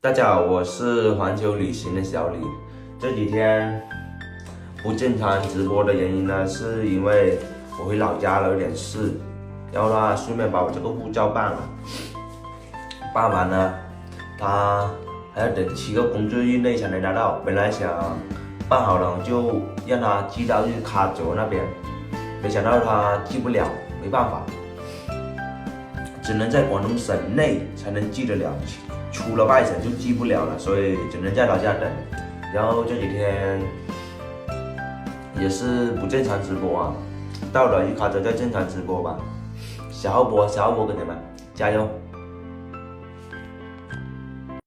大家好，我是环球旅行的小李。这几天不正常直播的原因呢，是因为我回老家了，有点事，然后呢，顺便把我这个护照办了。办完呢，他还要等7个工作日内才能拿到。本来想办好了就让他寄到日喀则那边，没想到他寄不了，没办法，只能在广东省内才能寄得了。出了外省就寄不了了，所以只能在老家等。然后这几天也是不正常直播啊，到了日喀则再正常直播吧。小号播，给你们加油！